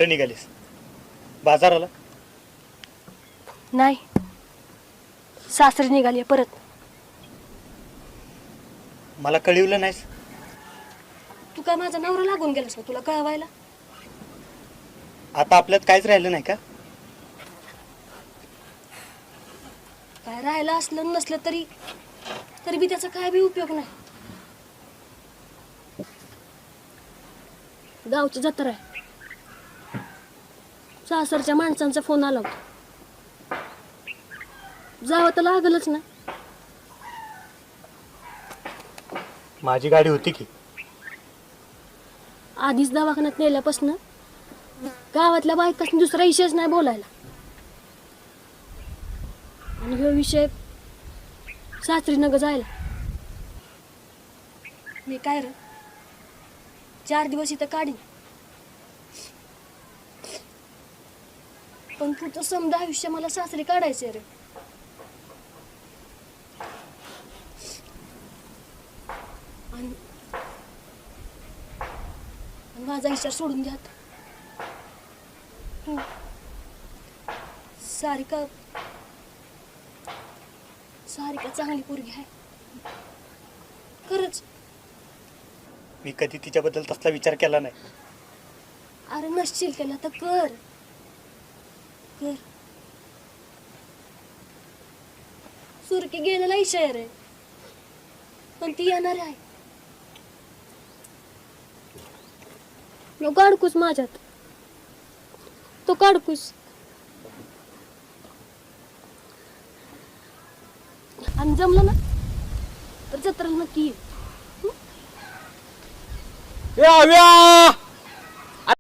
कुठं निघालीस? बाजाराला? नाही, सासरी निघाली परत. मला कळवलं नाहीस? तू काय माझा नवरा लागून गेलास का तुला कळवायला? आता आपल्यात काहीच राहिलं नाही का? काय राहिलं असलं नसलं तरी तरी बी त्याचा काय बी उपयोग नाही. गावची जत्रा आहे, सासरच्या माणसांचा फोन आला होता. जावं तर लागलच ना. माझी गाडी होती की. आधीच दवाखान्यात नेल्यापासून गावातल्या बायकासनी दुसरा विषयच नाही बोलायला. आणि ह्यो विषय सासरी नग जायला. मी काय रे 4 दिवस इथं काढीन, पण पुढचं समजा आयुष्य मला सासरी काढायचंय रे. आणि माझा विचार सोडून द्या. सारिका चांगली पोरगी आहे खरंच. मी कधी तिच्याबद्दल तसला विचार केला नाही. अरे नसशील केला तर कर. सुरकी गेलेला इशायर आहे, पण ती येणार आहे. नको अडकूस माझ्यात, तो काढपूस. आणि जमलं ना तर जत्रेला नक्की ये. ए आव्या